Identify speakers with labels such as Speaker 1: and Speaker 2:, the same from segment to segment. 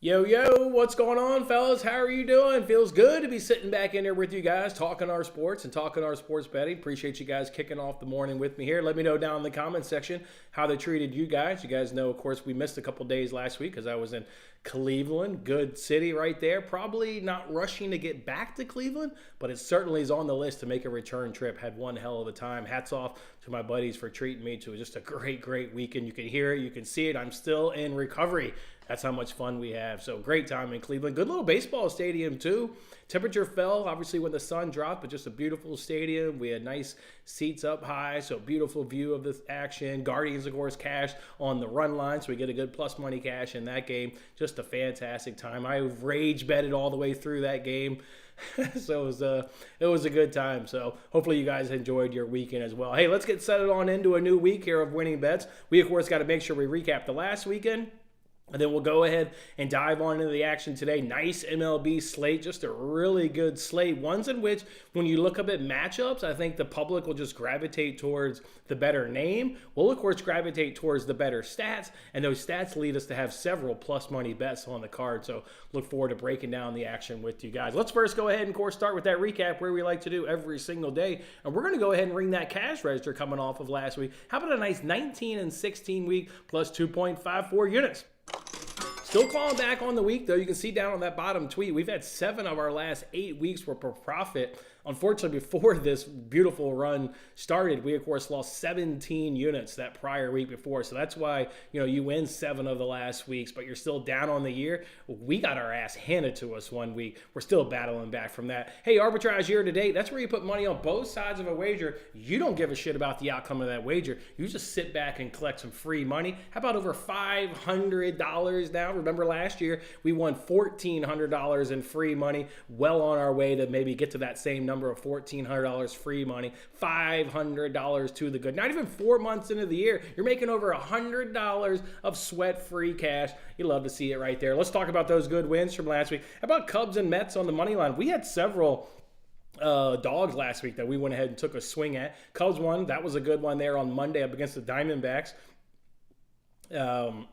Speaker 1: Yo, yo, what's going on, fellas? How are you doing? Feels good to be sitting back in here with you guys, talking our sports and talking our sports betting. Appreciate you guys kicking off the morning with me here. Let me know down in the comment section how they treated you guys. You guys know, of course, we missed a couple days last week because I was in Cleveland. Good city right there. Probably not rushing to get back to Cleveland, but it certainly is on the list to make a return trip. Had one hell of a time. Hats off to my buddies for treating me to just a great weekend. You can hear it. You can see it. I'm still in recovery. That's how much fun we have. So great time in Cleveland. Good little baseball stadium too. Temperature fell obviously when the sun dropped, but just a beautiful stadium. We had nice seats up high, so beautiful view of the action. Guardians, of course, cashed on the run line, so we get a good plus money cash in that game. Just a fantastic time. I rage betted all the way through that game. So it was a good time. So hopefully you guys enjoyed your weekend as well. Hey, let's get set on into a new week here of winning bets. We, of course, got to make sure we recap the last weekend. And then we'll go ahead and dive on into the action today. Nice MLB slate, just a really good slate. Ones in which, when you look up at matchups, I think the public will just gravitate towards the better name. We'll, of course, gravitate towards the better stats. And those stats lead us to have several plus money bets on the card. So look forward to breaking down the action with you guys. Let's first go ahead and, of course, start with that recap where we like to do every single day. And we're going to go ahead and ring that cash register coming off of last week. How about a nice 19 and 16 week plus 2.54 units? Still calling back on the week, though. You can see down on that bottom tweet, we've had 7 of our last 8 weeks were per profit. Unfortunately, before this beautiful run started, we, of course, lost 17 units that prior week before. So that's why, you win 7 of the last weeks, but you're still down on the year. We got our ass handed to us one week. We're still battling back from that. Hey, arbitrage year to date, that's where you put money on both sides of a wager. You don't give a shit about the outcome of that wager. You just sit back and collect some free money. How about over $500 now? Remember last year, we won $1,400 in free money. Well on our way to maybe get to that same number of $1,400 free money, $500 to the good. Not even 4 months into the year, you're making over $100 of sweat-free cash. You love to see it right there. Let's talk about those good wins from last week. How about Cubs and Mets on the money line? We had several dogs last week that we went ahead and took a swing at. Cubs won. That was a good one there on Monday up against the Diamondbacks.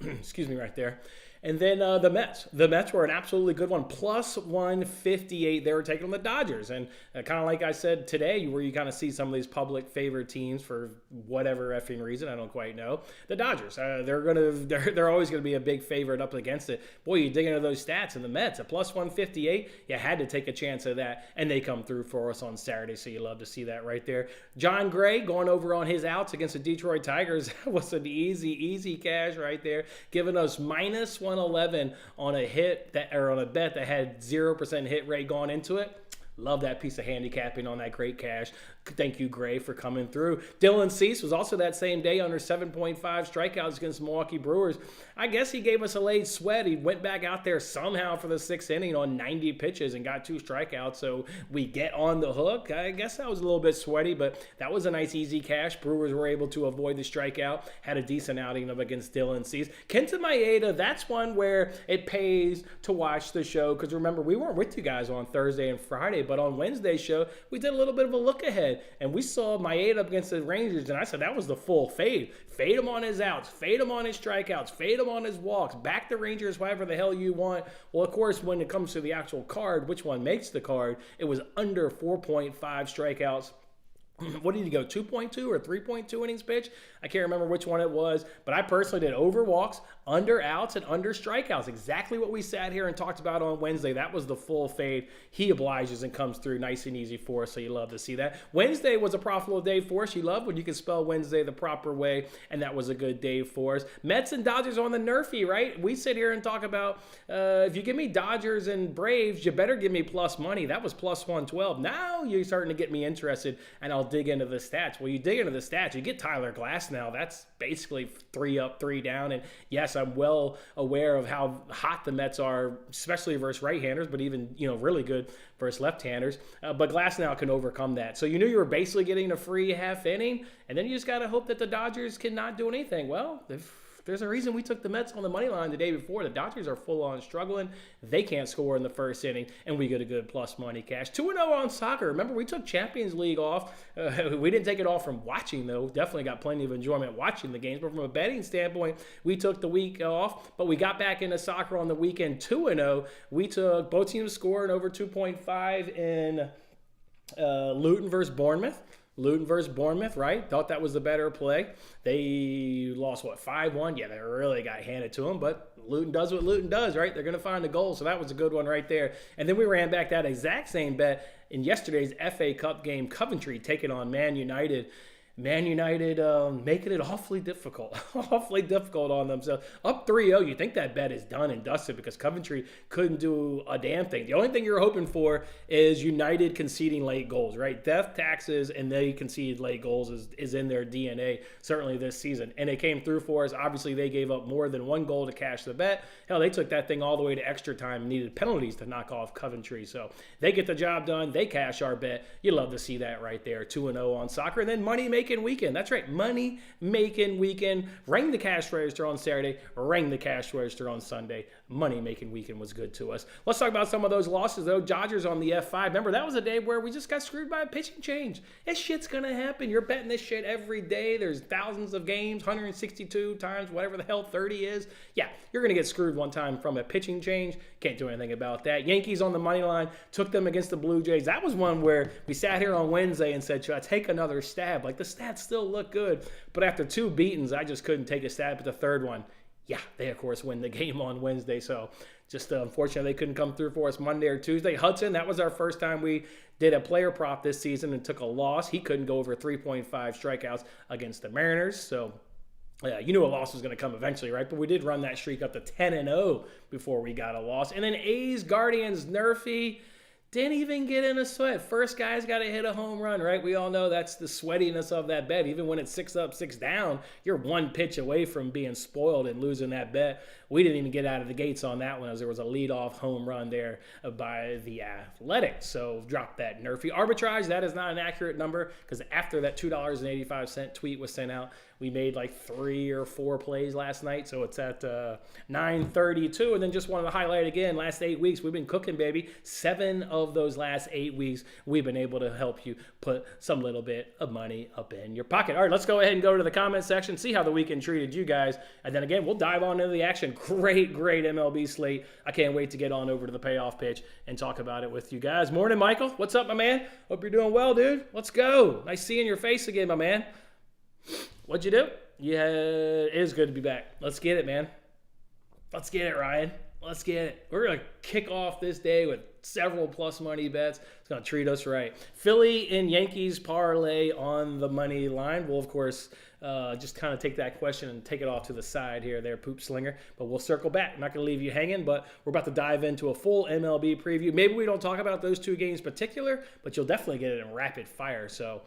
Speaker 1: Excuse me right there. And then the Mets. The Mets were an absolutely good one. Plus 158. They were taking on the Dodgers. And kind of like I said today, where you kind of see some of these public favored teams for whatever effing reason, I don't quite know. The Dodgers. They're always going to be a big favorite up against it. Boy, you dig into those stats. And the Mets, at plus 158, you had to take a chance of that. And they come through for us on Saturday. So you love to see that right there. John Gray going over on his outs against the Detroit Tigers. Was an easy cash right there. Giving us minus 111 on a on a bet that had 0% hit rate going into it. Love that piece of handicapping on that great cash. Thank you, Gray, for coming through. Dylan Cease was also that same day under 7.5 strikeouts against Milwaukee Brewers. I guess he gave us a late sweat. He went back out there somehow for the 6th inning on 90 pitches and got 2 strikeouts. So we get on the hook. I guess that was a little bit sweaty, but that was a nice easy cash. Brewers were able to avoid the strikeout. Had a decent outing up against Dylan Cease. Kenta Maeda, that's one where it pays to watch the show. Because remember, we weren't with you guys on Thursday and Friday, but on Wednesday's show, we did a little bit of a look ahead. And we saw Maeda up against the Rangers, and I said that was the full fade. Fade him on his outs, fade him on his strikeouts, fade him on his walks, back the Rangers however the hell you want. Well, of course, when it comes to the actual card, which one makes the card, it was under 4.5 strikeouts. What did he go, 2.2 or 3.2 innings pitch? I can't remember which one it was, but I personally did over walks, under outs, and under strikeouts. Exactly what we sat here and talked about on Wednesday. That was the full fade. He obliges and comes through nice and easy for us, so you love to see that. Wednesday was a profitable day for us. You love when you can spell Wednesday the proper way, and that was a good day for us. Mets and Dodgers on the nerfy, right? We sit here and talk about, if you give me Dodgers and Braves, you better give me plus money. That was plus 112. Now you're starting to get me interested, and I'll dig into the stats. Well, you dig into the stats, you get Tyler Glass now. That's basically 3 up, 3 down. And yes, I'm well aware of how hot the Mets are, especially versus right-handers, but even, really good versus left-handers. But Glass now can overcome that. So you knew you were basically getting a free half inning, and then you just got to hope that the Dodgers cannot do anything. Well, There's a reason we took the Mets on the money line the day before. The Dodgers are full on struggling. They can't score in the first inning, and we get a good plus money cash. 2-0 on soccer. Remember, we took Champions League off. We didn't take it off from watching, though. Definitely got plenty of enjoyment watching the games. But from a betting standpoint, we took the week off, but we got back into soccer on the weekend 2-0. We took both teams scoring over 2.5 in Luton versus Bournemouth. Luton versus Bournemouth, right? Thought that was the better play. They lost, 5-1? Yeah, they really got handed to them, but Luton does what Luton does, right? They're going to find the goal, so that was a good one right there. And then we ran back that exact same bet in yesterday's FA Cup game, Coventry taking on Man United. Man United making it awfully difficult on themselves. Up 3-0, you think that bet is done and dusted because Coventry couldn't do a damn thing. The only thing you're hoping for is United conceding late goals, right? Death taxes and they concede late goals is in their DNA, certainly this season. And it came through for us. Obviously, they gave up more than one goal to cash the bet. Hell, they took that thing all the way to extra time and needed penalties to knock off Coventry. So they get the job done. They cash our bet. You love to see that right there. 2-0 on soccer. And then money-making weekend. That's right, money-making weekend. Rang the cash register on Saturday, rang the cash register on Sunday. Money-making weekend was good to us. Let's talk about some of those losses, though. Dodgers on the F5. Remember, that was a day where we just got screwed by a pitching change. This shit's going to happen. You're betting this shit every day. There's thousands of games, 162 times, whatever the hell 30 is. Yeah, you're going to get screwed one time from a pitching change. Can't do anything about that. Yankees on the money line, took them against the Blue Jays. That was one where we sat here on Wednesday and said, should I take another stab? Like, the stats still look good. But after two beatings, I just couldn't take a stab at the third one. Yeah, they, of course, win the game on Wednesday. So just unfortunately, they couldn't come through for us Monday or Tuesday. Hudson, that was our first time we did a player prop this season and took a loss. He couldn't go over 3.5 strikeouts against the Mariners. So you knew a loss was going to come eventually, right? But we did run that streak up to 10-0 before we got a loss. And then A's, Guardians, Nerfy. Didn't even get in a sweat. First guy's got to hit a home run, right? We all know that's the sweatiness of that bet. Even when it's 6 up, 6 down, you're one pitch away from being spoiled and losing that bet. We didn't even get out of the gates on that one as there was a leadoff home run there by the Athletics. So drop that Nerfy. Arbitrage, that is not an accurate number because after that $2.85 tweet was sent out, we made like 3 or 4 plays last night, so it's at 9:32. And then just wanted to highlight again, last 8 weeks, we've been cooking, baby. 7 of those last 8 weeks, we've been able to help you put some little bit of money up in your pocket. All right, let's go ahead and go to the comment section, see how the weekend treated you guys. And then again, we'll dive on into the action. Great MLB slate. I can't wait to get on over to the payoff pitch and talk about it with you guys. Morning, Michael. What's up, my man? Hope you're doing well, dude. Let's go. Nice seeing your face again, my man. What'd you do? Yeah, it is good to be back. Let's get it, man. Let's get it, Ryan. Let's get it. We're going to kick off this day with several plus money bets. It's going to treat us right. Philly and Yankees parlay on the money line. We'll, of course, just kind of take that question and take it off to the side here there, Poop Slinger. But we'll circle back. I'm not going to leave you hanging, but we're about to dive into a full MLB preview. Maybe we don't talk about those 2 games in particular, but you'll definitely get it in rapid fire. So,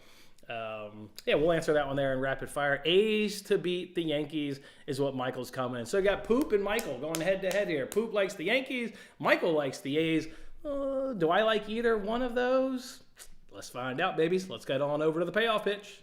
Speaker 1: yeah, we'll answer that one there in rapid fire. A's to beat the Yankees is what Michael's coming. So we got Poop and Michael going head to head here. Poop likes the Yankees. Michael likes the A's. Do I like either one of those? Let's find out, babies. Let's get on over to the payoff pitch.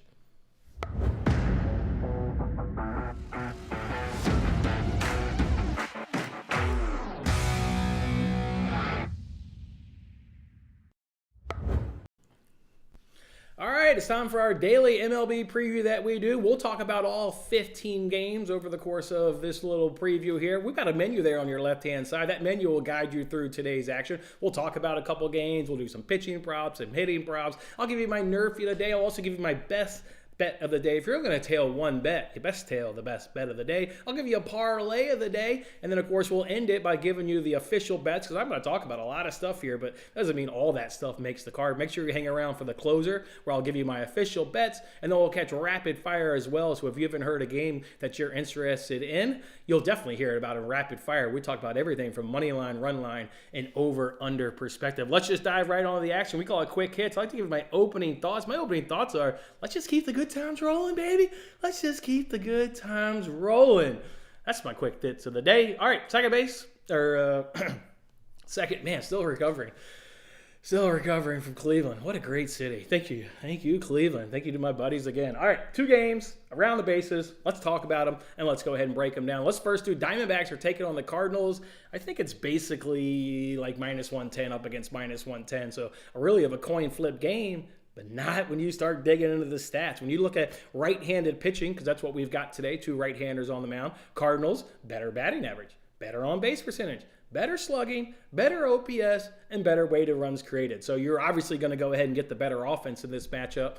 Speaker 1: All right, it's time for our daily MLB preview that we do. We'll talk about all 15 games over the course of this little preview here. We've got a menu there on your left-hand side. That menu will guide you through today's action. We'll talk about a couple games. We'll do some pitching props and hitting props. I'll give you my Nerfy of the day. I'll also give you my best bet of the day. If you're going to tail one bet, you best tail the best bet of the day. I'll give you a parlay of the day, and then of course we'll end it by giving you the official bets, because I'm going to talk about a lot of stuff here, but doesn't mean all that stuff makes the card. Make sure you hang around for the closer, where I'll give you my official bets, and then we'll catch rapid fire as well. So if you haven't heard a game that you're interested in, you'll definitely hear about a rapid fire. We talk about everything from money line, run line, and over/under perspective. Let's just dive right on the action. We call it quick hits. I like to give my opening thoughts. My opening thoughts are, let's just keep the good times rolling, baby. Let's just keep the good times rolling. That's my quick hits of the day. All right, second base, or second, man, still recovering. Still recovering from Cleveland. What a great city. Thank you. Thank you, Cleveland. Thank you to my buddies again. All right, 2 games around the bases. Let's talk about them, and let's go ahead and break them down. Let's first do Diamondbacks are taking on the Cardinals. I think it's basically like -110 up against -110. So really of a coin flip game, but not when you start digging into the stats. When you look at right-handed pitching, because that's what we've got today, 2 right-handers on the mound. Cardinals, better batting average, better on-base percentage, better slugging, better OPS, and better weighted runs created. So you're obviously going to go ahead and get the better offense in this matchup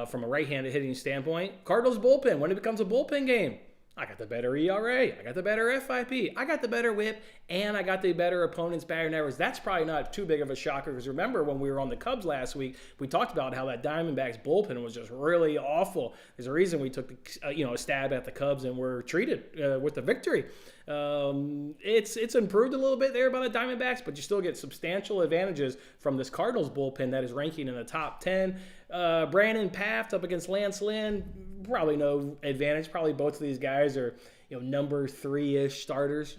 Speaker 1: from a right-handed hitting standpoint. Cardinals bullpen, when it becomes a bullpen game, I got the better ERA, I got the better FIP, I got the better whip, and I got the better opponent's batting average. That's probably not too big of a shocker because remember when we were on the Cubs last week, we talked about how that Diamondbacks bullpen was just really awful. There's a reason we took a stab at the Cubs and were treated with the victory. It's improved a little bit there by the Diamondbacks, but you still get substantial advantages from this Cardinals bullpen that is ranking in the top 10. Brandon Pfaff up against Lance Lynn, probably no advantage. Probably both of these guys are, number 3-ish starters,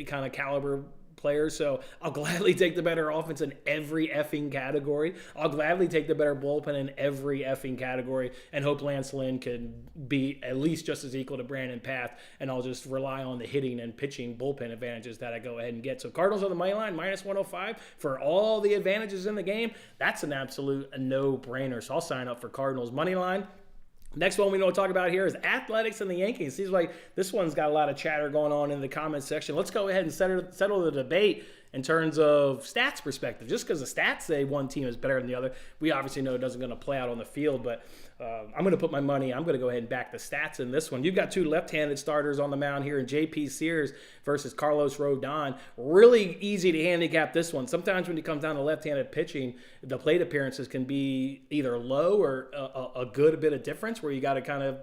Speaker 1: kind of caliber players. So I'll gladly take the better offense in every effing category. I'll gladly take the better bullpen in every effing category and hope Lance Lynn can be at least just as equal to Brandon Pfaff, and I'll just rely on the hitting and pitching bullpen advantages that I go ahead and get. So Cardinals on the money line, -105 for all the advantages in the game. That's an absolute no-brainer. So I'll sign up for Cardinals money line. Next one we want to talk about here is Athletics and the Yankees. Seems like this one's got a lot of chatter going on in the comments section. Let's go ahead and settle the debate in terms of stats perspective. Just because the stats say one team is better than the other, we obviously know it doesn't going to play out on the field, but I'm going to put my money. I'm going to go ahead and back the stats in this one. You've got 2 left-handed starters on the mound here in J.P. Sears versus Carlos Rodon. Really easy to handicap this one. Sometimes when it comes down to left-handed pitching, the plate appearances can be either low or a good bit of difference where you got to kind of,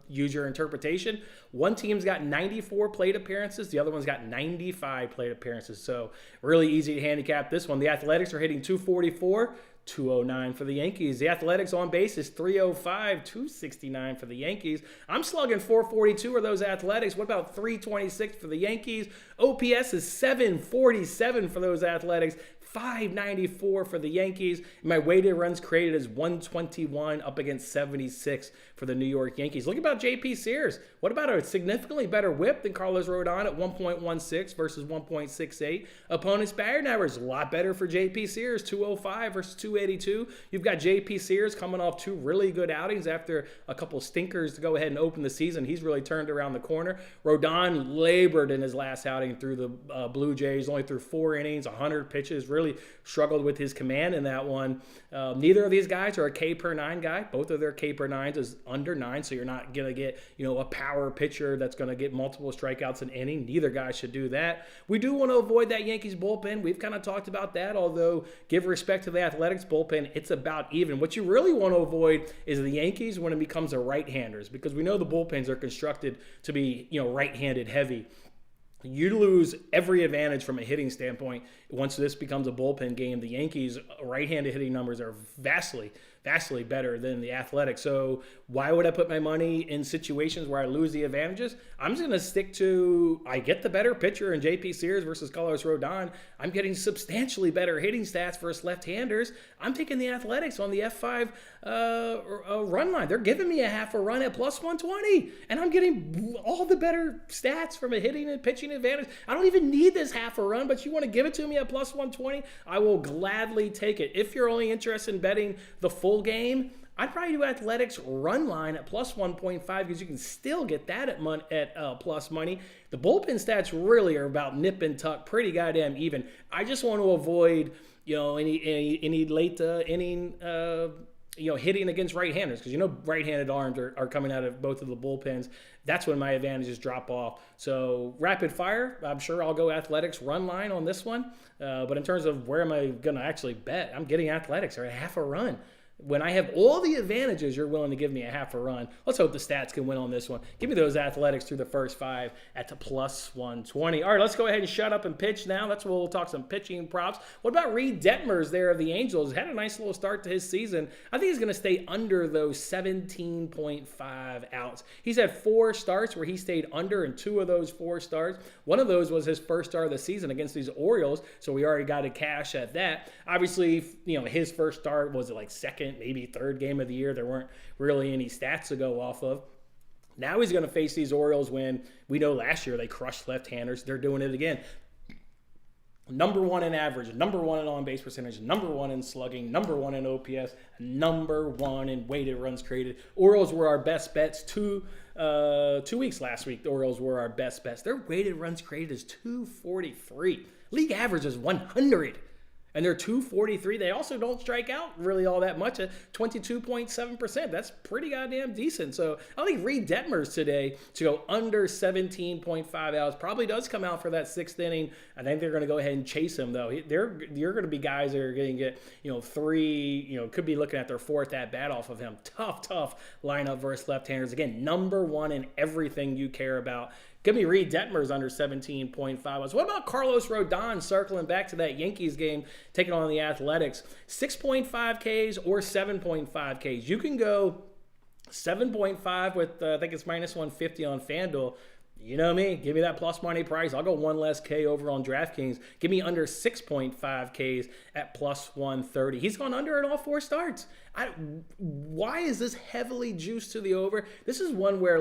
Speaker 1: use your interpretation. One team's got 94 plate appearances. The other one's got 95 plate appearances. So really easy to handicap this one. The Athletics are hitting 244. 209 for the Yankees. The Athletics on base is 305, 269 for the Yankees. I'm slugging 442 of those Athletics. What about 326 for the Yankees? OPS is 747 for those Athletics. 594 for the Yankees. My weighted runs created is 121 up against 76 for the New York Yankees. Look about J.P. Sears. What about a significantly better whip than Carlos Rodon at 1.16 versus 1.68? Opponent's batting average a lot better for J.P. Sears, 205 versus 282. You've got J.P. Sears coming off 2 really good outings after a couple stinkers to go ahead and open the season. He's really turned around the corner. Rodon labored in his last outing through the Blue Jays, only threw 4 innings, 100 pitches, really struggled with his command in that one. Neither of these guys are a K per 9 guy. Both of their K per 9s is under 9, so you're not going to get, a power pitcher that's going to get multiple strikeouts an inning. Neither guy should do that. We do want to avoid that Yankees bullpen. We've kind of talked about that, although give respect to the Athletics bullpen, it's about even. What you really want to avoid is the Yankees when it becomes a right-handers, because we know the bullpens are constructed to be, right-handed heavy. You lose every advantage from a hitting standpoint once this becomes a bullpen game. The Yankees' right-handed hitting numbers are vastly better than the Athletics. So why would I put my money in situations where I lose the advantages? I'm just going to stick to, I get the better pitcher in J.P. Sears versus Carlos Rodon. I'm getting substantially better hitting stats versus left-handers. I'm taking the Athletics on the F5 run line. They're giving me a half a run at +120, and I'm getting all the better stats from a hitting and pitching advantage. I don't even need this half a run, but you want to give it to me at +120? I will gladly take it. If you're only interested in betting the full game, I'd probably do Athletics run line at +1.5 because you can still get that at plus money. The bullpen stats really are about nip and tuck, pretty goddamn even. I just want to avoid any late inning hitting against right-handers, because right-handed arms are coming out of both of the bullpens. That's when my advantages drop off. So rapid fire, I'm sure I'll go Athletics run line on this one. But in terms of where am I going to actually bet, I'm getting Athletics or a half a run. When I have all the advantages, you're willing to give me a half a run. Let's hope the Stats can win on this one. Give me those Athletics through the first 5 at the plus 120. All right, let's go ahead and shut up and pitch now. That's where we'll talk some pitching props. What about Reed Detmers there of the Angels? Had a nice little start to his season. I think he's going to stay under those 17.5 outs. He's had 4 starts where he stayed under in 2 of those 4 starts. One of those was his first start of the season against these Orioles, so we already got a cash at that. Obviously, his first start was like second, maybe third game of the year. There weren't really any stats to go off of. Now he's going to face these Orioles when we know last year they crushed left-handers. They're doing it again. Number 1 in average, number 1 in on-base percentage, number 1 in slugging, number 1 in OPS, number 1 in weighted runs created. Orioles were our best bets 2 weeks last week. The Orioles were our best bets. Their weighted runs created is 243. League average is 100. And they're 243. They also don't strike out really all that much at 22.7%. That's pretty goddamn decent. So I think Reed Detmers today to go under 17.5 outs probably does come out for that 6th inning. I think they're going to go ahead and chase him, though. You're going to be guys that are going to get, 3, could be looking at their 4th at-bat off of him. Tough lineup versus left-handers. Again, number 1 in everything you care about. Give me Reed Detmers under 17.5. What about Carlos Rodon circling back to that Yankees game, taking on the Athletics? 6.5 Ks or 7.5 Ks. You can go 7.5 with, I think it's minus 150 on FanDuel. You know me. Give me that plus money price. I'll go 1 less K over on DraftKings. Give me under 6.5 Ks at plus 130. He's gone under in all 4 starts. Why is this heavily juiced to the over? This is one where,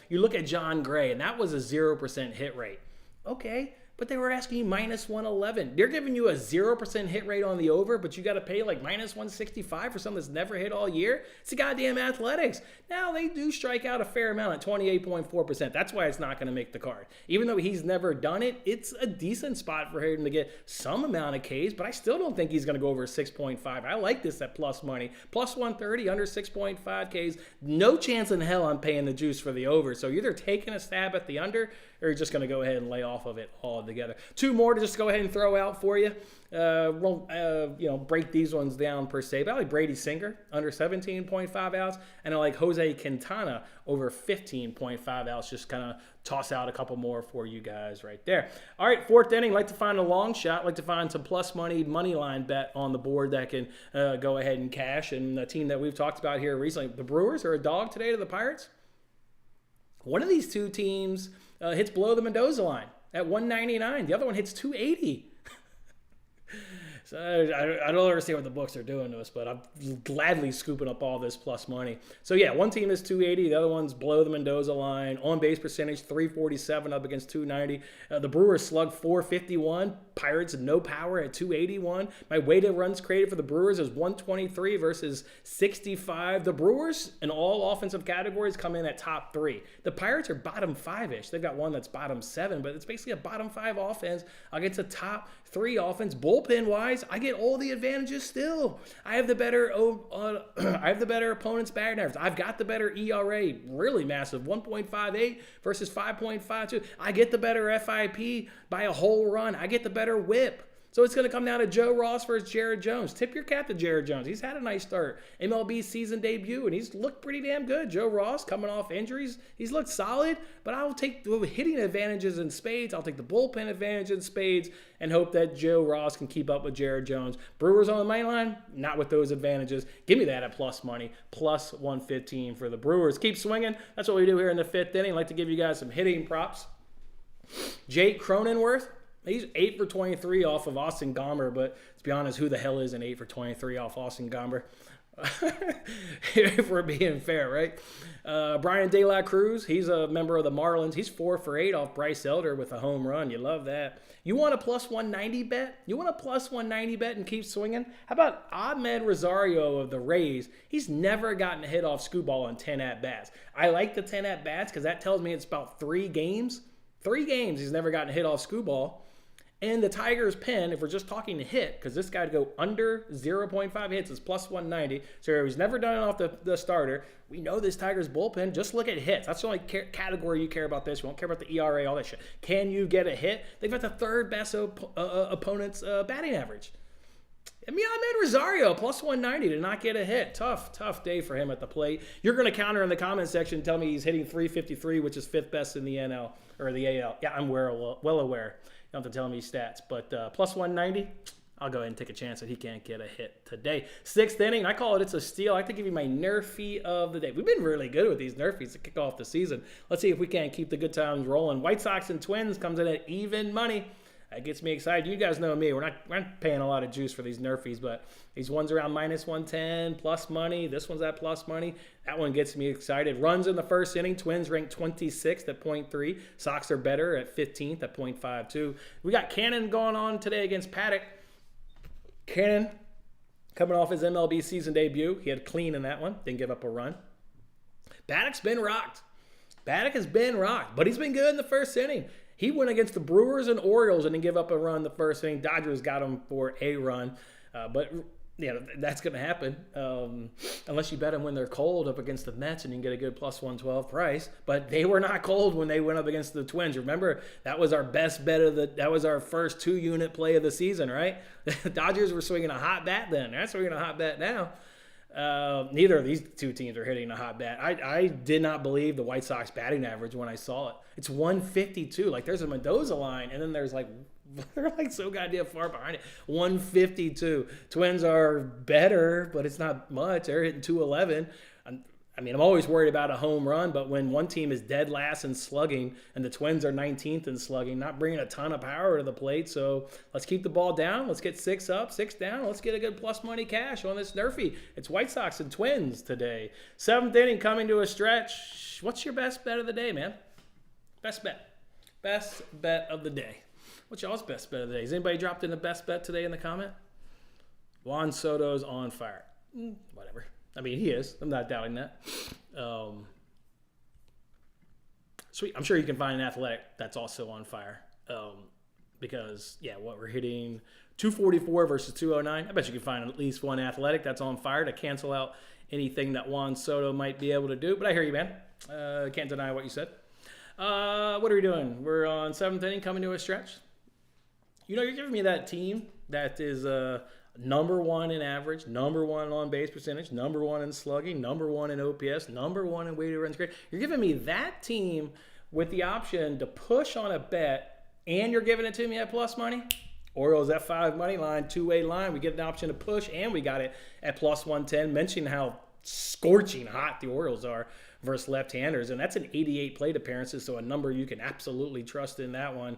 Speaker 1: you look at John Gray, and that was a 0% hit rate. Okay, but they were asking you minus 111. They're giving you a 0% hit rate on the over, but you got to pay minus 165 for something that's never hit all year. It's the goddamn Athletics. Now, they do strike out a fair amount at 28.4%. That's why it's not going to make the card. Even though he's never done it, it's a decent spot for him to get some amount of Ks, but I still don't think he's going to go over 6.5. I like this at plus money. Plus 130, under 6.5 Ks. No chance in hell I'm paying the juice for the over. So you're either taking a stab at the under, or you're just going to go ahead and lay off of it altogether. 2 more to just go ahead and throw out for you. Won't break these ones down per se, but I like Brady Singer under 17.5 outs, and I like Jose Quintana over 15.5 outs. Just kind of toss out a couple more for you guys right there. All right, 4th inning, like to find a long shot, like to find some plus money line bet on the board that can go ahead and cash. And the team that we've talked about here recently, the Brewers are a dog today to the Pirates. One of these 2 teams hits below the Mendoza line at 199. The other one hits 280. So I don't understand what the books are doing to us, but I'm gladly scooping up all this plus money. So yeah, one team is 280, the other one's below the Mendoza line. On base percentage 347 up against 290. The Brewers slugged 451. Pirates no power at 281. My weighted runs created for the Brewers is 123 versus 65. The Brewers in all offensive categories come in at top 3. The Pirates are bottom 5-ish. They've got one that's bottom 7, but it's basically a bottom 5 offense against a top 3 offense. Bullpen wise, I get all the advantages still. I have the better opponent's batting average. I've got the better ERA, really massive, 1.58 versus 5.52. I get the better FIP by a whole run. I get the better whip. So it's going to come down to Joe Ross versus Jared Jones. Tip your cap to Jared Jones. He's had a nice start. MLB season debut, and he's looked pretty damn good. Joe Ross coming off injuries. He's looked solid, but I'll take the hitting advantages in spades. I'll take the bullpen advantage in spades and hope that Joe Ross can keep up with Jared Jones. Brewers on the money line, not with those advantages. Give me that at plus money, plus 115 for the Brewers. Keep swinging. That's what we do here in the 5th inning. I'd like to give you guys some hitting props. Jake Cronenworth. He's 8 for 23 off of Austin Gomber, but to be honest, who the hell is an 8 for 23 off Austin Gomber? If we're being fair, right? Brian De La Cruz, he's a member of the Marlins. He's 4 for 8 off Bryce Elder with a home run. You love that. You want a plus 190 bet? You want a plus 190 bet and keep swinging? How about Ahmed Rosario of the Rays? He's never gotten a hit off scoop ball on 10 at-bats. I like the 10 at-bats because that tells me it's about 3 games. 3 games he's never gotten a hit off scoop ball. And the Tigers' pen, if we're just talking to hit, because this guy to go under 0.5 hits is plus 190. So he's never done it off the starter. We know this Tigers' bullpen. Just look at hits. That's the only category you care about this. You won't care about the ERA, all that shit. Can you get a hit? They've got the 3rd best opponent's batting average. I made Rosario plus 190 to not get a hit. Tough day for him at the plate. You're going to counter in the comment section and tell me he's hitting 353, which is 5th best in the NL or the AL. Yeah, I'm well aware. You don't have to tell me stats. But plus 190, I'll go ahead and take a chance that he can't get a hit today. 6th inning, I call it's a steal. I like to give you my Nerfy of the day. We've been really good with these Nerfies to kick off the season. Let's see if we can't keep the good times rolling. White Sox and Twins comes in at even money. That gets me excited. You guys know me. We're not paying a lot of juice for these Nerfies, but these ones around minus 110, plus money. This one's at plus money. That one gets me excited. Runs in the first inning. Twins ranked 26th at 0.3. Sox are better at 15th at 0.52. We got Cannon going on today against Paddock. Cannon coming off his MLB season debut. He had clean in that one. Didn't give up a run. Paddock's been rocked. Paddock has been rocked, but he's been good in the first inning. He went against the Brewers and Orioles and didn't give up a run the first inning. Dodgers got him for a run. But that's going to happen unless you bet them when they're cold up against the Mets and you can get a good plus 112 price. But they were not cold when they went up against the Twins. Remember, that was our best bet that was our first 2-unit play of the season, right? The Dodgers were swinging a hot bat then. They're swinging a hot bat now. Neither of these two teams are hitting a hot bat. I did not believe the White Sox batting average when I saw it. It's 152. Like there's a Mendoza line, and then there's they're so goddamn far behind it. 152. Twins are better, but it's not much. They're hitting 211. I'm always worried about a home run, but when one team is dead last in slugging and the Twins are 19th in slugging, not bringing a ton of power to the plate. So let's keep the ball down. Let's get 6 up, 6 down. Let's get a good plus money cash on this Nerfy. It's White Sox and Twins today. 7th inning coming to a stretch. What's your best bet of the day, man? Best bet. Best bet of the day. What's y'all's best bet of the day? Has anybody dropped in the best bet today in the comment? Juan Soto's on fire. Whatever. He is. I'm not doubting that. Sweet. I'm sure you can find an athletic that's also on fire. Because, we're hitting 244 versus 209. I bet you can find at least one athletic that's on fire to cancel out anything that Juan Soto might be able to do. But I hear you, man. Can't deny what you said. What are we doing? We're on 7th inning coming to a stretch. You're giving me that team that is number 1 in average, number 1 on base percentage, number 1 in slugging, number 1 in OPS, number 1 in weighted runs created. You're giving me that team with the option to push on a bet, and you're giving it to me at plus money. Orioles F5 money line, 2-way line. We get an option to push, and we got it at plus 110. Mention how scorching hot the Orioles are versus left-handers, and that's an 88 plate appearances, so a number you can absolutely trust in that one.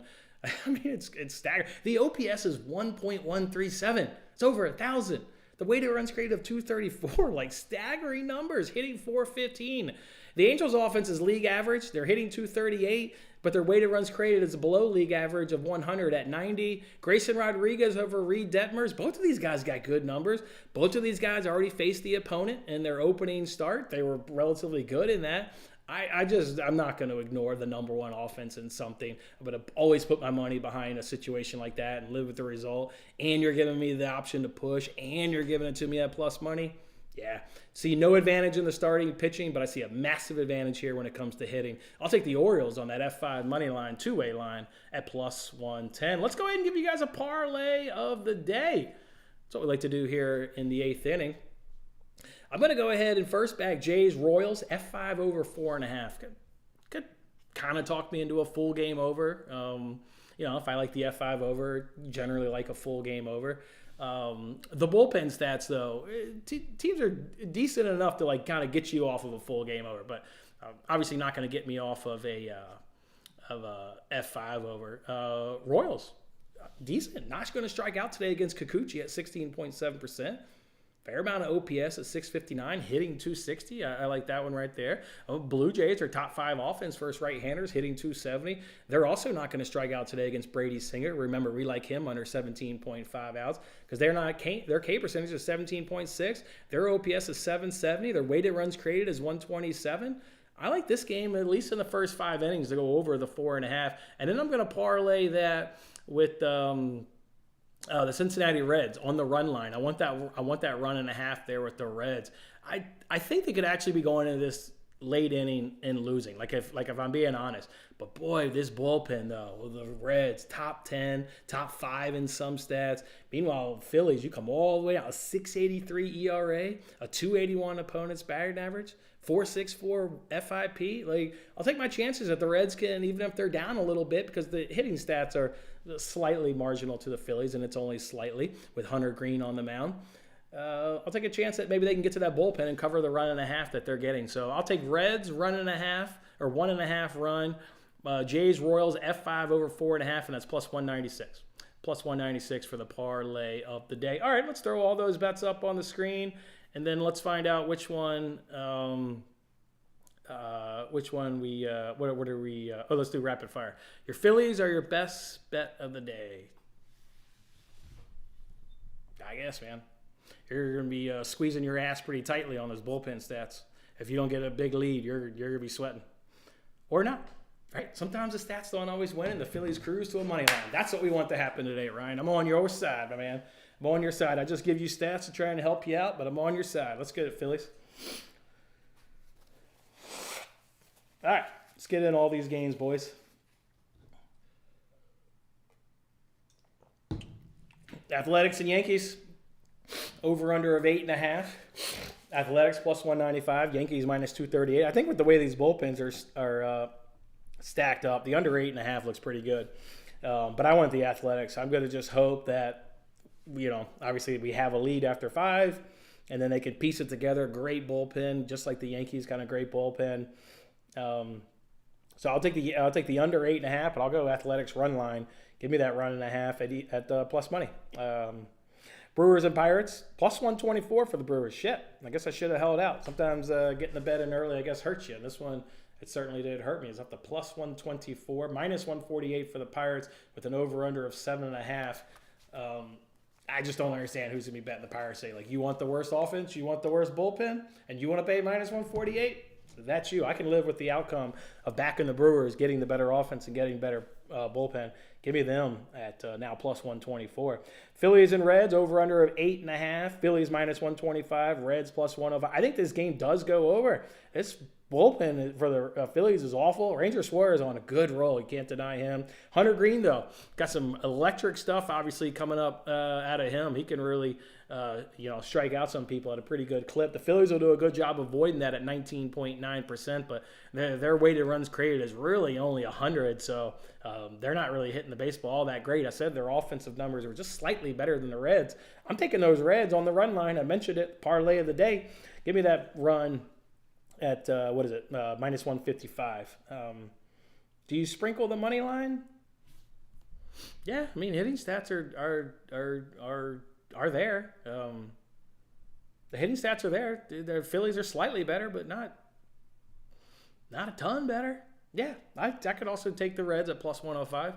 Speaker 1: It's staggering. The OPS is 1.137. It's over 1,000. The weighted runs created of 234, staggering numbers, hitting 415. The Angels' offense is league average. They're hitting 238, but their weighted runs created is below league average of 100 at 90. Grayson Rodriguez over Reed Detmers. Both of these guys got good numbers. Both of these guys already faced the opponent in their opening start. They were relatively good in that. I'm not going to ignore the number 1 offense in something. I'm going to always put my money behind a situation like that and live with the result. And you're giving me the option to push, and you're giving it to me at plus money. Yeah. See no advantage in the starting pitching, but I see a massive advantage here when it comes to hitting. I'll take the Orioles on that F5 money line, 2-way line at plus 110. Let's go ahead and give you guys a parlay of the day. That's what we like to do here in the 8th inning. I'm going to go ahead and first back Jays Royals F5 over 4.5. Could kind of talk me into a full game over. If I like the F5 over, generally like a full game over. The bullpen stats though, teams are decent enough to kind of get you off of a full game over, but obviously not going to get me off of a F5 over. Royals, decent. Not going to strike out today against Kikuchi at 16.7%. Fair amount of OPS at 659, hitting 260. I like that one right there. Blue Jays are top 5 offense versus right-handers, hitting 270. They're also not going to strike out today against Brady Singer. Remember, we like him under 17.5 outs because their K percentage is 17.6. Their OPS is 770. Their weighted runs created is 127. I like this game, at least in the first 5 innings, to go over the 4.5. And then I'm going to parlay that with the Cincinnati Reds on the run line. I want that run and a half there with the Reds. I think they could actually be going into this late inning and losing. Like if I'm being honest. But boy, this bullpen though, with the Reds, top 10, top 5 in some stats. Meanwhile, Phillies, you come all the way out, a 6.83 ERA, a 2.81 opponent's batting average, 4.64 FIP. Like, I'll take my chances that the Reds can, even if they're down a little bit, because the hitting stats are slightly marginal to the Phillies, and it's only slightly with Hunter Green on the mound. I'll take a chance that maybe they can get to that bullpen and cover the 1.5 that they're getting. So I'll take Reds 1.5 or 1.5 run. Jays Royals F5 over 4.5, and that's plus 196. Plus 196 for the parlay of the day. All right, let's throw all those bets up on the screen, and then let's find out which one. What are we? Let's do rapid fire. Your Phillies are your best bet of the day. I guess, man. You're going to be squeezing your ass pretty tightly on those bullpen stats. If you don't get a big lead, you're going to be sweating. Or not, right? Sometimes the stats don't always win, and the Phillies cruise to a money line. That's what we want to happen today, Ryan. I'm on your side, my man. I'm on your side. I just give you stats to try and help you out, but I'm on your side. Let's get it, Phillies. All right, let's get in all these games, boys. Athletics and Yankees. Over under of 8.5. Athletics plus 195. Yankees minus 238. I think with the way these bullpens are stacked up, the under 8.5 looks pretty good. But I want the Athletics. I'm going to just hope that, obviously we have a lead after 5, and then they could piece it together. Great bullpen, just like the Yankees, kind of great bullpen. So I'll take the under 8.5, but I'll go Athletics run line. Give me that run and a half at plus money. Brewers and Pirates, plus 124 for the Brewers. Shit, I guess I should have held out. Sometimes getting the bet in early, I guess, hurts you. And this one, it certainly did hurt me. It's up to plus 124, minus 148 for the Pirates with an over-under of 7.5. I just don't understand who's going to be betting the Pirates. Say, like, you want the worst offense, you want the worst bullpen, and you want to pay minus 148? That's you. I can live with the outcome of backing the Brewers, getting the better offense and getting better bullpen. Give me them at now plus 124. Phillies and Reds over under of 8.5. Phillies minus 125. Reds plus 105. I think this game does go over. This bullpen for the Phillies is awful. Ranger Suarez on a good roll. You can't deny him. Hunter Green, though, got some electric stuff obviously coming up out of him. He can really strike out some people at a pretty good clip. The Phillies will do a good job avoiding that at 19.9%, but their weighted runs created is really only 100, so they're not really hitting the baseball all that great. I said their offensive numbers were just slightly better than the Reds. I'm taking those Reds on the run line. I mentioned it, parlay of the day. Give me that run at, minus 155. Do you sprinkle the money line? Yeah, I mean, hitting stats are there. The hitting stats are there. The Phillies are slightly better, but not a ton better. Yeah, I could also take the Reds at plus 105.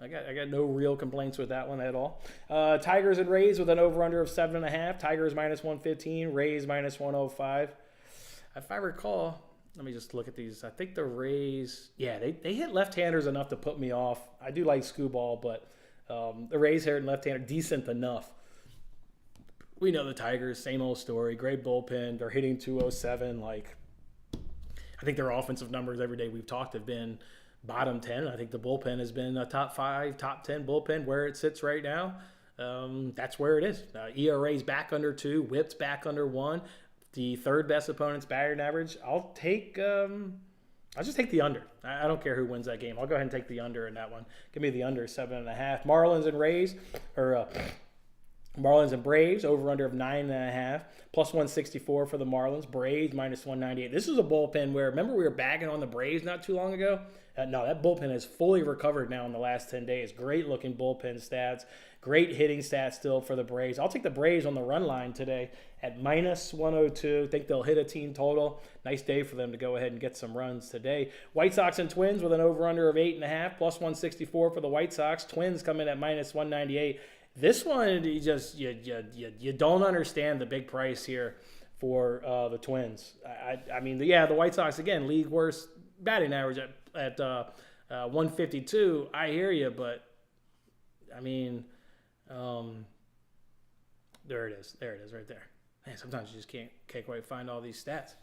Speaker 1: I got no real complaints with that one at all. Tigers and Rays with an over-under of 7.5. Tigers minus 115. Rays minus 105. If I recall, let me just look at these. I think the Rays, they hit left-handers enough to put me off. I do like Scooball, but the Rays hitting left-hander decent enough. We know the Tigers, same old story. Great bullpen. They're hitting 207. I think their offensive numbers every day we've talked have been bottom 10. I think the bullpen has been a top 5, top 10 bullpen where it sits right now. That's where it is. ERA's back under 2, WHIP's back under 1. The third best opponent's batting average. I'll just take the under. I don't care who wins that game. I'll go ahead and take the under in that one. Give me the under 7.5. Marlins and Braves over under of 9.5. Plus 164 for the Marlins. Braves minus 198. This is a bullpen where, remember we were bagging on the Braves not too long ago? No, that bullpen has fully recovered now in the last 10 days. Great looking bullpen stats. Great hitting stats still for the Braves. I'll take the Braves on the run line today at minus 102. Think they'll hit a team total. Nice day for them to go ahead and get some runs today. White Sox and Twins with an over-under of 8.5. Plus 164 for the White Sox. Twins come in at minus 198. This one, you don't understand the big price here for the Twins. I mean, the White Sox, again, league worst batting average at 152. I hear you, but, I mean, there it is. There it is right there. Man, sometimes you just can't quite find all these stats.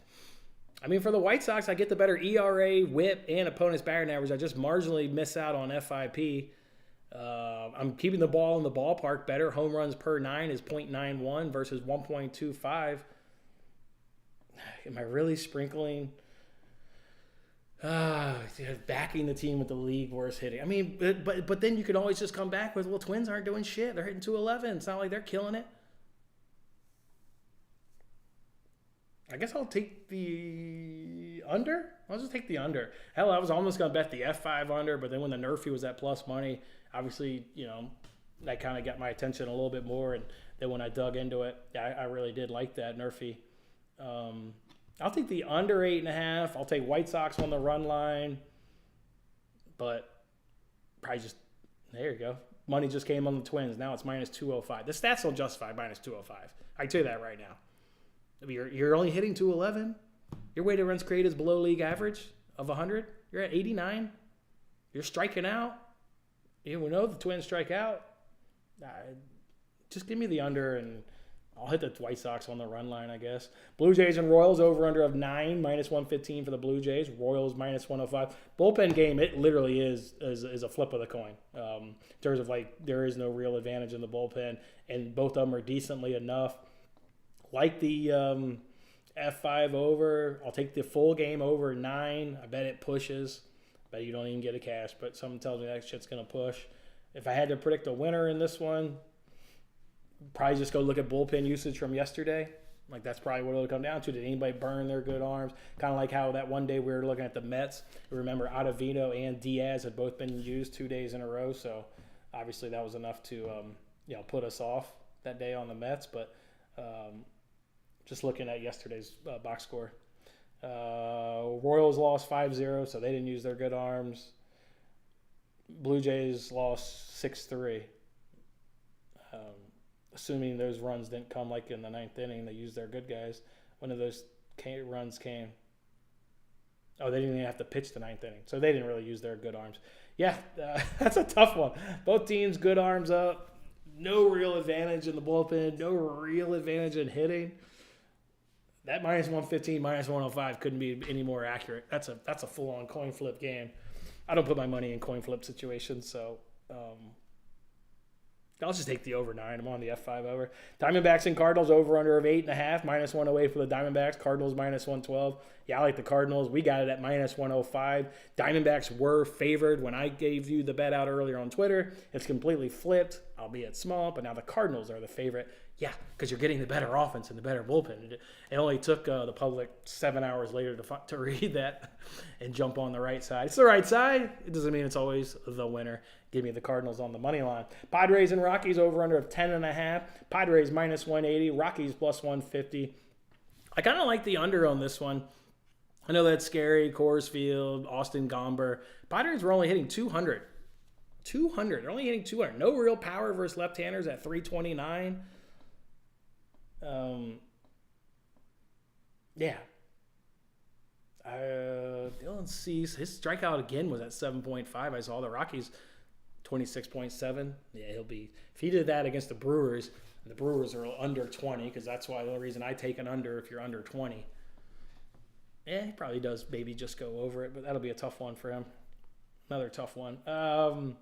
Speaker 1: I mean, for the White Sox, I get the better ERA, WHIP, and opponent's batting average. I just marginally miss out on FIP. I'm keeping the ball in the ballpark better. Home runs per 9 is .91 versus 1.25. Am I really sprinkling? Backing the team with the league worst hitting. I mean, but then you could always just come back with, well, Twins aren't doing shit. They're hitting 211. It's not like they're killing it. I guess I'll take the under. I'll just take the under. Hell, I was almost going to bet the F5 under, but then when the Nerfy was at plus money, obviously, that kind of got my attention a little bit more. And then when I dug into it, I really did like that Nerfy. I'll take the under 8.5. I'll take White Sox on the run line. But probably just, there you go. Money just came on the Twins. Now it's minus 205. The stats don't justify minus 205. I can tell you that right now. I mean, you're only hitting 211. Your weighted runs created is below league average of 100. You're at 89. You're striking out. We know the Twins strike out. Just give me the under, and I'll hit the White Sox on the run line, I guess. Blue Jays and Royals over under of 9, minus 115 for the Blue Jays. Royals minus 105. Bullpen game, it literally is a flip of the coin. In terms of there is no real advantage in the bullpen, and both of them are decently enough. Like the F5 over. I'll take the full game over 9. I bet it pushes. I bet you don't even get a cash, but something tells me that shit's going to push. If I had to predict a winner in this one, probably just go look at bullpen usage from yesterday. That's probably what it'll come down to. Did anybody burn their good arms? Kind of like how that one day we were looking at the Mets. Remember, Ottavino and Diaz had both been used 2 days in a row, so obviously that was enough to put us off that day on the Mets, but just looking at yesterday's box score. Royals lost 5-0, so they didn't use their good arms. Blue Jays lost 6-3. Assuming those runs didn't come in the 9th inning, they used their good guys. One of those runs came. Oh, they didn't even have to pitch the 9th inning, so they didn't really use their good arms. Yeah, that's a tough one. Both teams, good arms up. No real advantage in the bullpen. No real advantage in hitting. That minus 115, minus 105 couldn't be any more accurate. That's a full-on coin flip game. I don't put my money in coin flip situations, so I'll just take the over 9. I'm on the F5 over. Diamondbacks and Cardinals over under of 8.5, minus 108 for the Diamondbacks. Cardinals minus 112. Yeah, I like the Cardinals. We got it at minus 105. Diamondbacks were favored when I gave you the bet out earlier on Twitter. It's completely flipped, albeit small, but now the Cardinals are the favorite. Yeah, because you're getting the better offense and the better bullpen. It only took the public 7 hours later to read that and jump on the right side. It's the right side. It doesn't mean it's always the winner. Give me the Cardinals on the money line. Padres and Rockies over under of 10.5. Padres minus 180. Rockies plus 150. I kind of like the under on this one. I know that's scary. Coors Field, Austin Gomber. Padres were only hitting 200. 200. They're only hitting 200. No real power versus left-handers at 329. Dylan Cease, his strikeout again was at 7.5. I saw the Rockies 26.7. Yeah, he'll be, if he did that against the Brewers, and the Brewers are under 20, because that's why the only reason I take an under if you're under 20. Yeah, he probably does maybe just go over it, but that'll be a tough one for him. Another tough one. I'll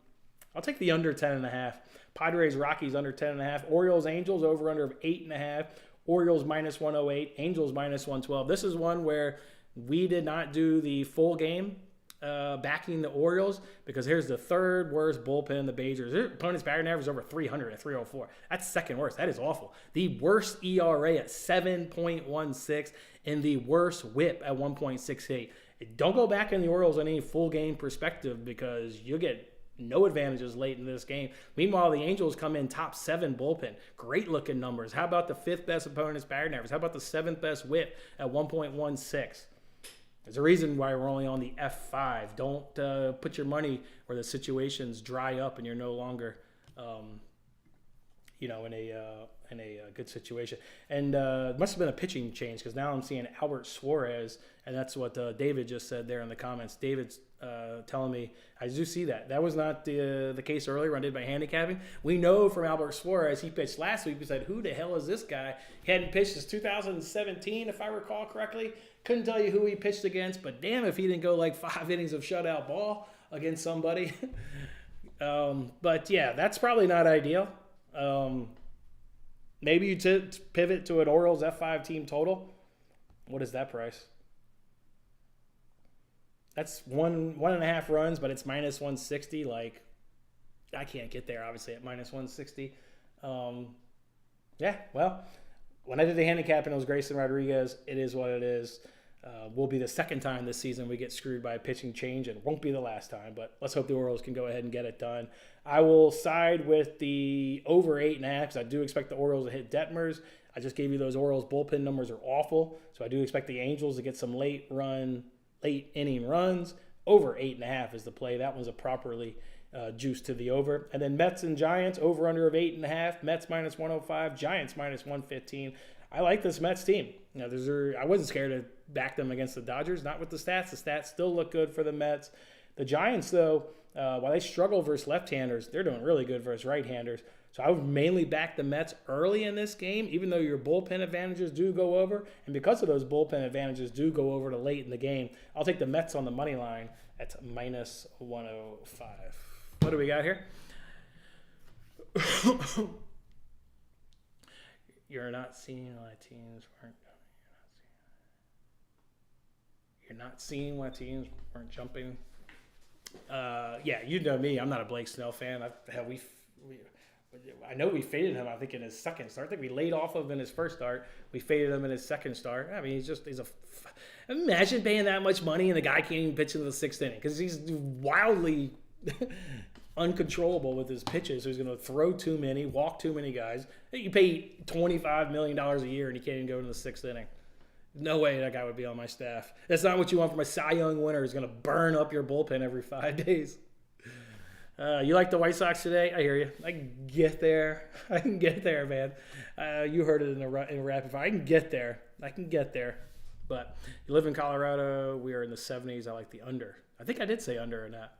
Speaker 1: take the under 10.5. Padres, Rockies under 10.5. Orioles, Angels over under of 8.5. Orioles minus 108. Angels minus 112. This is one where we did not do the full game backing the Orioles, because here's the third worst bullpen in the majors. Their opponent's batting average is over 300 at 304. That's second worst. That is awful. The worst ERA at 7.16 and the worst WHIP at 1.68. Don't go back in the Orioles on any full game perspective, because you'll get no advantages late in this game. Meanwhile, the Angels come in top 7 bullpen. Great looking numbers. How about the 5th best opponent's batting average? How about the 7th best WHIP at 1.16? There's a reason why we're only on the F5. Don't put your money where the situations dry up and you're no longer, in a good situation. And it must have been a pitching change, because now I'm seeing Albert Suarez, and that's what David just said there in the comments. David's telling me, I do see that. That was not the case earlier when I did my handicapping. We know from Albert Suarez, he pitched last week. We said, who the hell is this guy? He hadn't pitched since 2017, if I recall correctly. Couldn't tell you who he pitched against, but damn if he didn't go like 5 innings of shutout ball against somebody. But yeah, that's probably not ideal. Maybe you pivot to an Orioles F5 team total. What is that price? That's one and a half runs, but it's minus 160. Like, I can't get there, obviously, at minus 160. Yeah, well, when I did the handicap and it was Grayson Rodriguez, it is what it is. Will be the second time this season we get screwed by a pitching change, and won't be the last time, but let's hope the Orioles can go ahead and get it done. I will side with the over 8.5 because I do expect the Orioles to hit Detmers. I just gave you those Orioles bullpen numbers are awful, so I do expect the Angels to get some late inning runs. Over 8.5 is the play. That one's a properly juice to the over. And then Mets and Giants, over under of 8.5. Mets minus 105, Giants minus 115. I like this Mets team. You know, I wasn't scared to back them against the Dodgers, not with the stats. The stats still look good for the Mets. The Giants, though, while they struggle versus left-handers, they're doing really good versus right-handers. So I would mainly back the Mets early in this game, even though your bullpen advantages do go over. And because of those bullpen advantages do go over to late in the game, I'll take the Mets on the money line at minus 105. What do we got here? You're not seeing why teams weren't. You're not seeing why teams weren't jumping. Yeah, you know me. I'm not a Blake Snell fan. I know we faded him, I think, in his second start. I think we laid off of him in his first start. We faded him in his second start. I mean, imagine paying that much money and the guy can't even pitch into the sixth inning because he's wildly uncontrollable with his pitches. So he's going to throw too many, walk too many guys. You pay $25 million a year and he can't even go into the sixth inning. No way that guy would be on my staff. That's not what you want from a Cy Young winner who's going to burn up your bullpen every 5 days. You like the White Sox today? I hear you. I can get there. I can get there, man. You heard it in rapid fire. I can get there. But you live in Colorado. We are in the 70s. I like the under. I think I did say under or not.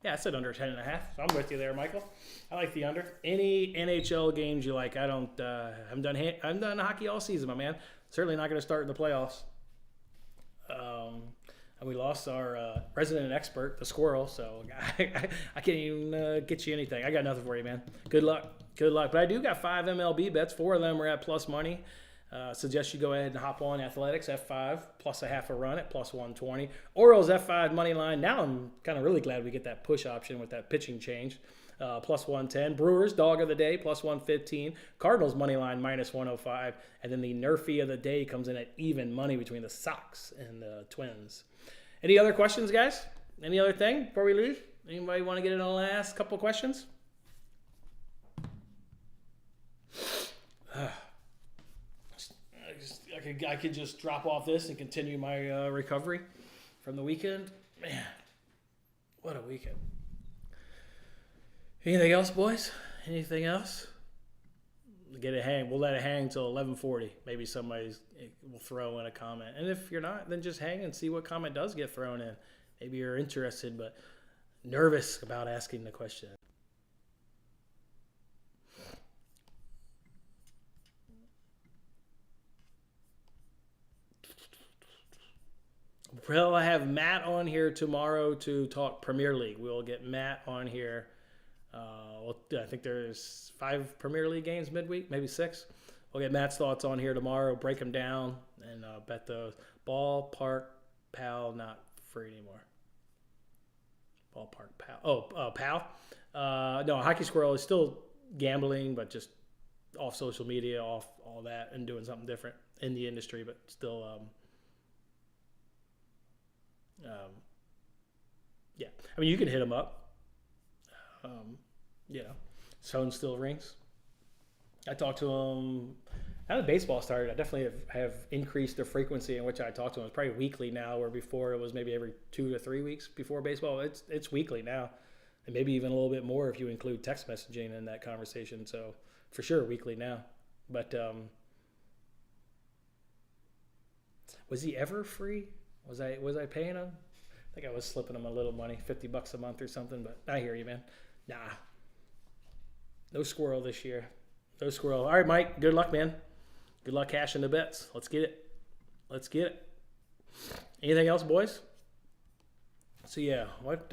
Speaker 1: Yeah, I said under 10.5. So I'm with you there, Michael. I like the under. Any NHL games you like? I don't. I'm done hockey all season, my man. Certainly not going to start in the playoffs. And we lost our resident expert, the squirrel, so I can't even get you anything. I got nothing for you, man. Good luck. But I do got 5 MLB bets. 4 of them are at plus money. Suggest you go ahead and hop on Athletics F5 plus a half a run at plus 120. Orioles F5 money line. Now I'm kind of really glad we get that push option with that pitching change. Plus 110. Brewers dog of the day plus 115. Cardinals money line minus 105. And then the Nerfy of the day comes in at even money between the Sox and the Twins. Any other questions, guys? Any other thing before we leave? Anybody want to get in the last couple questions? I could just drop off this and continue my recovery from the weekend. Man, what a weekend. Anything else, boys? Anything else? Get it hang. We'll let it hang till 11:40. Maybe somebody will throw in a comment. And if you're not, then just hang and see what comment does get thrown in. Maybe you're interested but nervous about asking the question. Well, I have Matt on here tomorrow to talk Premier League. We'll get Matt on here. I think there's 5 Premier League games midweek, maybe 6. We'll get Matt's thoughts on here tomorrow, break them down, and bet those. Ballpark Pal, not free anymore. Ballpark Pal. Oh, Pal? No, Hockey Squirrel is still gambling, but just off social media, off all that, and doing something different in the industry, but still, yeah. I mean, you can hit him up. Phone still rings. I talked to him. Now that baseball started, I definitely have increased the frequency in which I talk to him. It's probably weekly now, where before it was maybe every 2 to 3 weeks before baseball. It's weekly now, and maybe even a little bit more if you include text messaging in that conversation. So for sure, weekly now. But was he ever free? Was I paying him? I think I was slipping him a little money, $50 a month or something. But I hear you, man. Nah, no squirrel this year. No squirrel. All right, Mike. Good luck, man. Good luck cashing the bets. Let's get it. Anything else, boys? So yeah, what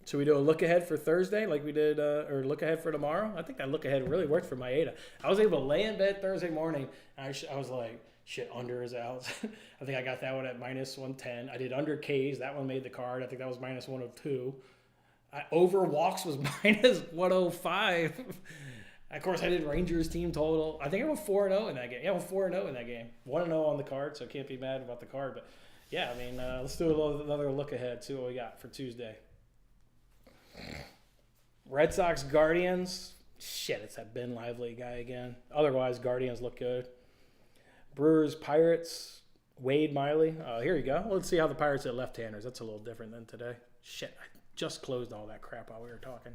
Speaker 1: should we do a look ahead for Thursday like we did, or look ahead for tomorrow? I think that look ahead really worked for Maeda. I was able to lay in bed Thursday morning, and I was like, shit, under is out. I think I got that one at minus 110. I did under K's. That one made the card. I think that was minus 102. Over walks was minus 105. Of course, I did Rangers team total. I think I went 4-0 in that game. Yeah, I went 4-0 in that game. 1-0 on the card, so I can't be mad about the card. But yeah, I mean, let's do another look ahead. See what we got for Tuesday. Red Sox Guardians. Shit, it's that Ben Lively guy again. Otherwise, Guardians look good. Brewers Pirates. Wade Miley. Here you go. Let's see how the Pirates hit left-handers. That's a little different than today. Shit, I just closed all that crap while we were talking.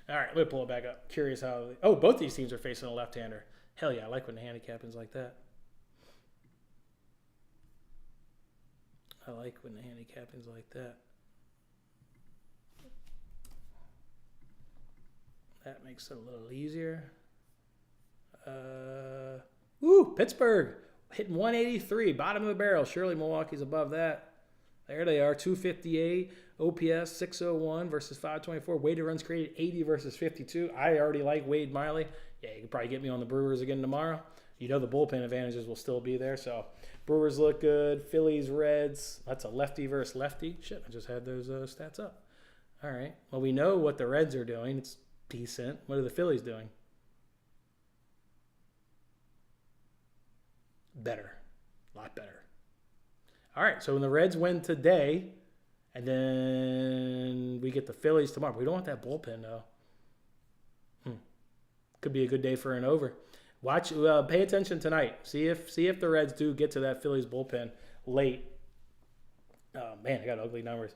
Speaker 1: All right, let me pull it back up. Curious how... Oh, both these teams are facing a left-hander. Hell yeah, I like when the handicapping's like that. I like when the handicapping's like that. That makes it a little easier. Pittsburgh hitting 183, bottom of the barrel. Surely Milwaukee's above that. There they are, 258, OPS 601 versus 524. Weighted runs created 80 versus 52. I already like Wade Miley. Yeah, you can probably get me on the Brewers again tomorrow. You know the bullpen advantages will still be there. So Brewers look good. Phillies, Reds. That's a lefty versus lefty. Shit, I just had those stats up. All right. Well, we know what the Reds are doing. It's decent. What are the Phillies doing? Better. A lot better. All right, so when the Reds win today, and then we get the Phillies tomorrow. We don't want that bullpen, though. Could be a good day for an over. Watch, pay attention tonight. See if the Reds do get to that Phillies bullpen late. Oh, man, I got ugly numbers.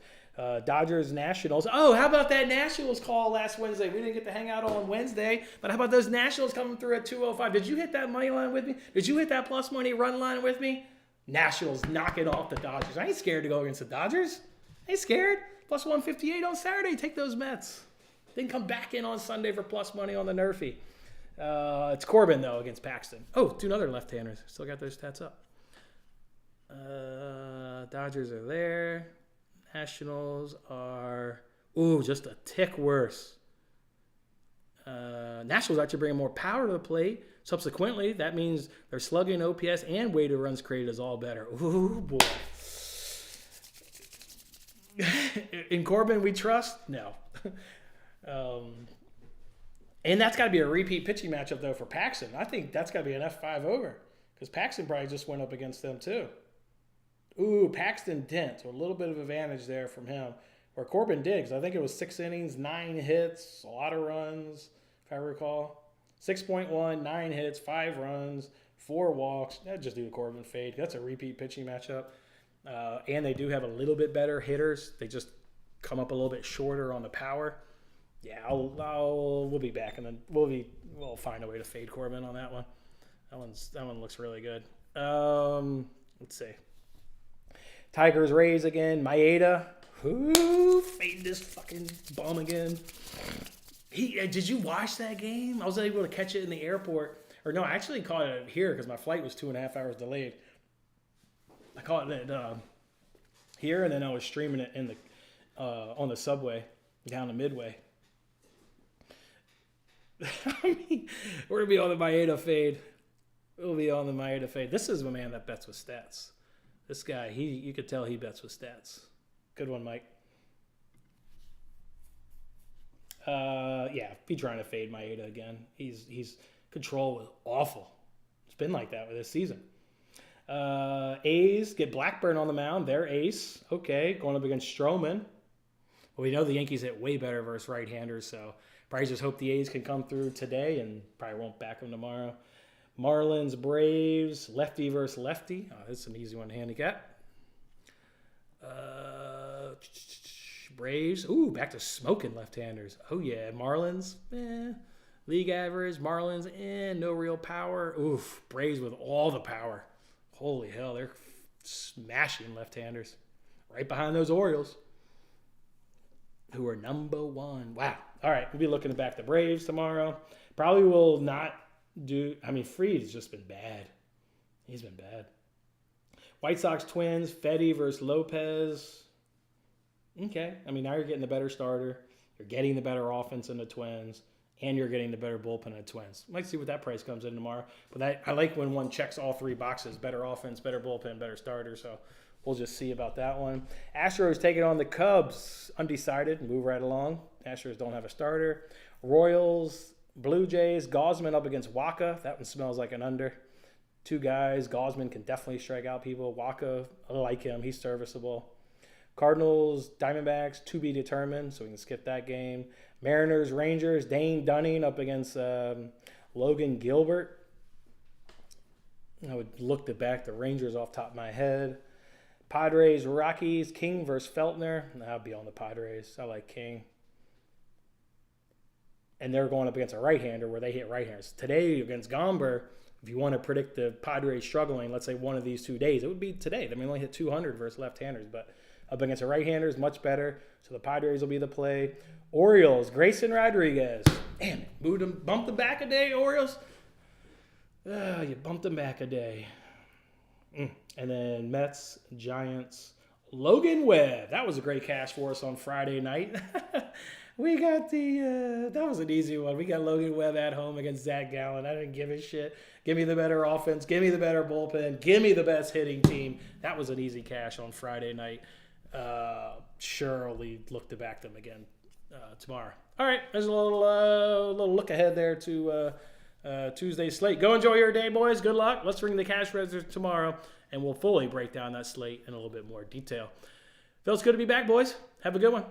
Speaker 1: Dodgers, Nationals. Oh, how about that Nationals call last Wednesday? We didn't get to hang out on Wednesday, but how about those Nationals coming through at 205? Did you hit that money line with me? Did you hit that plus money run line with me? Nationals knocking off the Dodgers. I ain't scared to go against the Dodgers. I ain't scared. Plus 158 on Saturday. Take those Mets. Then come back in on Sunday for plus money on the Nerfy. It's Corbin, though, against Paxton. Oh, two other left-handers. Still got those stats up. Dodgers are there. Nationals are, just a tick worse. Nationals actually bringing more power to the plate. Subsequently, that means their slugging, OPS, and weighted runs created is all better. Ooh, boy. In Corbin, we trust? No. And that's got to be a repeat pitching matchup, though, for Paxton. I think that's got to be an F5 over because Paxton probably just went up against them, too. Ooh, Paxton didn't. So a little bit of advantage there from him. Where Corbin did, because I think it was 6 innings, 9 hits, a lot of runs, if I recall. 6.1, 9 hits, 5 runs, 4 walks. That'd just do the Corbin fade. That's a repeat pitching matchup. And they do have a little bit better hitters. They just come up a little bit shorter on the power. Yeah, we'll be back, and then we'll find a way to fade Corbin on that one. That one looks really good. Let's see. Tigers, Rays again. Maeda. Who fade this fucking bum again? Did you watch that game? I was able to catch it in the airport. Or no, I actually caught it here because my flight was 2.5 hours delayed. I caught it here, and then I was streaming it in the on the subway down to Midway. I mean, we're gonna be on the Maeda fade. We'll be on the Maeda fade. This is a man that bets with stats. This guy, you could tell he bets with stats. Good one, Mike. Be trying to fade Maeda again. He's control was awful. It's been like that with this season. A's get Blackburn on the mound. They're ace. Okay, going up against Stroman. Well, we know the Yankees hit way better versus right-handers, so probably just hope the A's can come through today and probably won't back them tomorrow. Marlins, Braves, lefty versus lefty. Oh, this is an easy one to handicap. Braves. Ooh, back to smoking left-handers. Oh, yeah. Marlins. League average. Marlins. No real power. Oof. Braves with all the power. Holy hell. They're smashing left-handers. Right behind those Orioles, who are number 1. Wow. All right. We'll be looking back the Braves tomorrow. Probably will not do. I mean, Fried's just been bad. He's been bad. White Sox Twins, Fetty versus Lopez. Okay. I mean, now you're getting the better starter. You're getting the better offense in the Twins. And you're getting the better bullpen in the Twins. Might see what that price comes in tomorrow. But I like when one checks all three boxes. Better offense, better bullpen, better starter. So we'll just see about that one. Astros taking on the Cubs. Undecided. Move right along. Astros don't have a starter. Royals, Blue Jays. Gosman up against Waka. That one smells like an under. Two guys. Gosman can definitely strike out people. Waka, I like him. He's serviceable. Cardinals, Diamondbacks, to be determined, so we can skip that game. Mariners, Rangers, Dane Dunning up against Logan Gilbert. I would look back the Rangers off the top of my head. Padres, Rockies, King versus Feltner. I'll be on the Padres. I like King. And they're going up against a right-hander where they hit right-handers. Today against Gomber, if you want to predict the Padres struggling, let's say one of these 2 days, it would be today. I mean, only hit 200 versus left-handers, but up against the right-handers, much better. So the Padres will be the play. Orioles, Grayson Rodriguez. Damn it. Bumped them back a day, Orioles. You bumped them back a day. And then Mets, Giants, Logan Webb. That was a great cash for us on Friday night. We got that was an easy one. We got Logan Webb at home against Zach Gallen. I didn't give a shit. Give me the better offense. Give me the better bullpen. Give me the best hitting team. That was an easy cash on Friday night. Surely look to back them again tomorrow. All right, there's a little look ahead there to Tuesday's slate. Go enjoy your day, boys. Good luck. Let's ring the cash register tomorrow, and we'll fully break down that slate in a little bit more detail. Feels good to be back, boys. Have a good one.